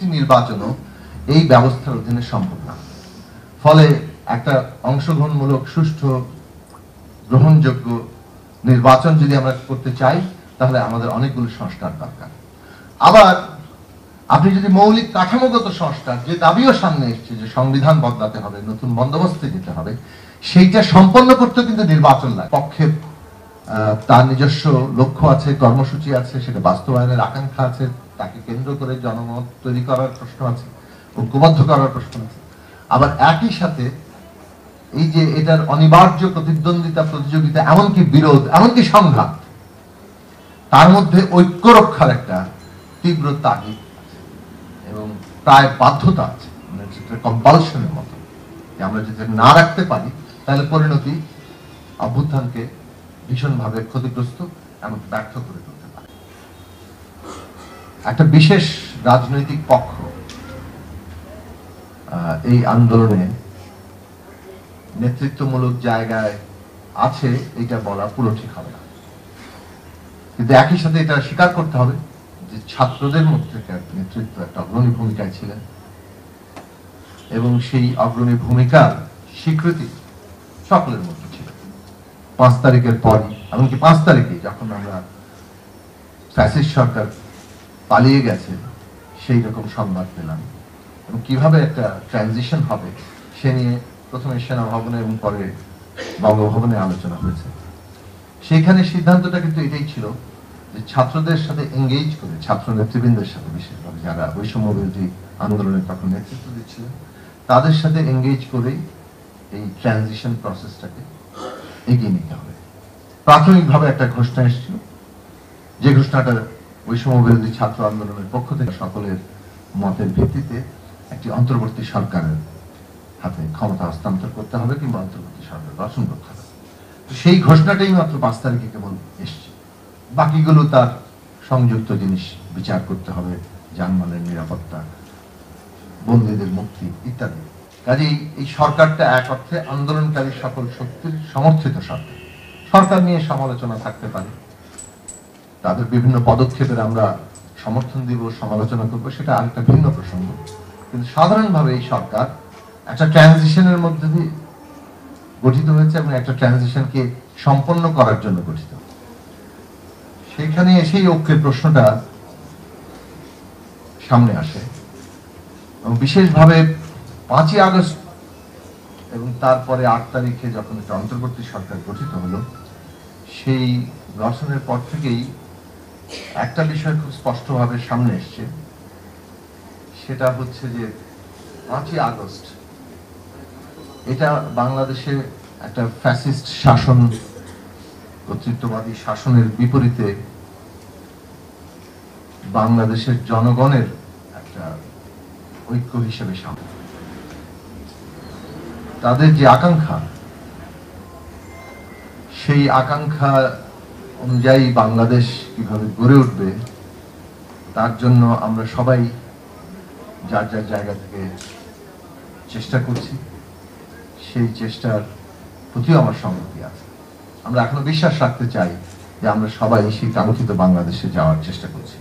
পরবর্তী নির্বাচনও এই ব্যবস্থার অধীনে সম্ভব না। ফলে একটা অংশগ্রহণমূলক সুষ্ঠু গ্রহণযোগ্য নির্বাচন যদি আমরা করতে চাই তাহলে আমাদের অনেকগুলো সংস্কার দরকার। আবার আপনি যদি মৌলিক কাঠামোগত সংস্কার, যে দাবিও সামনে এসছে যে সংবিধান বদলাতে হবে, নতুন বন্দোবস্তে যেতে হবে, সেইটা সম্পন্ন করতে কিন্তু নির্বাচন লাগে। পক্ষে তার নিজস্ব লক্ষ্য আছে, কর্মসূচি আছে, সেটা বাস্তবায়নের আকাঙ্ক্ষা আছে, তাকে কেন্দ্র করে জনমত তৈরি করার প্রশ্ন আছে, ঐক্যবদ্ধ করার প্রশ্ন আছে। আবার একই সাথে এই যে এটার অনিবার্য প্রতিদ্বন্দ্বিতা, প্রতিযোগিতা, এমনকি বিরোধ, এমনকি সংঘাত, তার মধ্যে ঐক্য রক্ষার একটা তীব্র তাগিদ এবং প্রায় বাধ্যতা আছে, মানে কম্পালশনের মতো, যে আমরা যদি না রাখতে পারি তাহলে পরিণতি অভ্যুত্থানকে ভীষণভাবে ক্ষতিগ্রস্ত এবং ব্যর্থ করে তুলতে পারে। একটা বিশেষ রাজনৈতিক পক্ষ এই আন্দোলনে নেতৃত্বমূলক জায়গায় আছে এটা বলা পুরো ঠিক হবে না, কিন্তু একই সাথে এটা স্বীকার করতে হবে যে ছাত্রদের মধ্যে নেতৃত্ব একটা অগ্রণী ভূমিকায় ছিলেন এবং সেই অগ্রণী ভূমিকার স্বীকৃতি সকলের মধ্যে ছিল। 5 তারিখের পরই, এমনকি 5 তারিখে যখন আমরা ফ্যাসিস্ট সরকার পালিয়ে গেছে সেই রকম সংবাদ পেলাম এবং কিভাবে একটা ট্রানজিশন হবে সে নিয়ে প্রথমে সেনা ভবনে এবং পরে বঙ্গভবনে আলোচনা হয়েছে। সেখানে সিদ্ধান্তটা কিন্তু এটাই ছিল যে ছাত্রদের সাথে এঙ্গেজ করে, ছাত্র নেতৃবৃন্দের সাথে, বিশেষভাবে যারা বৈষম্য বিরোধী আন্দোলনে তখন নেতৃত্ব দিচ্ছিলেন, তাদের সাথে এঙ্গেজ করেই এই ট্রানজিশন প্রসেসটাকে এগিয়ে নিতে হবে। প্রাথমিকভাবে একটা ঘোষণা এসেছিল, যে ঘোষণাটা বৈষম্য বিরোধী ছাত্র আন্দোলনের পক্ষ থেকে সকলের মতের ভিত্তিতে একটি অন্তর্বর্তী সরকারের হাতে ক্ষমতা হস্তান্তর করতে হবে কিংবা অন্তর্বর্তী সরকার গঠন করতে হবে। সেই ঘোষণাটাই মাত্র 5 তারিখে কেবল এসছে, বাকিগুলো তার সংযুক্ত জিনিস, বিচার করতে হবে, জানমালের নিরাপত্তা, বন্দীদের মুক্তি ইত্যাদি। কাজেই এই সরকারটা এক অর্থে আন্দোলনকারী সকল শক্তির সমর্থিত সরকার। সরকার নিয়ে সমালোচনা থাকতে পারে, তাদের বিভিন্ন পদক্ষেপের আমরা সমর্থন দিব, সমালোচনা করবো, সেটা আরেকটা ভিন্ন প্রসঙ্গ। কিন্তু সাধারণভাবে এই সরকার একটা ট্রানজিশনের মধ্যে দিয়ে গঠিত হয়েছে এবং একটা ট্রানজিশনকে সম্পন্ন করার জন্য গঠিত। সেখানে এসেই ঐক্যের প্রশ্নটা সামনে আসে এবং বিশেষভাবে 5ই আগস্ট এবং তারপরে 8 তারিখে যখন একটা অন্তর্বর্তী সরকার গঠিত হলো, সেই গঠনের পর থেকেই একটা বিষয় খুব স্পষ্টভাবে সামনে এসছে, সেটা হচ্ছে যে 5ই আগস্ট এটা বাংলাদেশে একটা ফ্যাসিস্ট শাসন, কর্তৃত্ববাদী শাসনের বিপরীতে বাংলাদেশের জনগণের একটা ঐক্য হিসেবে সামনে, তাদের যে আকাঙ্ক্ষা, সেই আকাঙ্ক্ষা অনুযায়ী বাংলাদেশ কিভাবে গড়ে উঠবে তার জন্য আমরা সবাই যার যার জায়গা থেকে চেষ্টা করছি। সেই চেষ্টার প্রতিও আমার সম্মতি আছে। আমরা এখনো বিশ্বাস রাখতে চাই যে আমরা সবাই সেই কাঙ্ক্ষিত বাংলাদেশে যাওয়ার চেষ্টা করছি।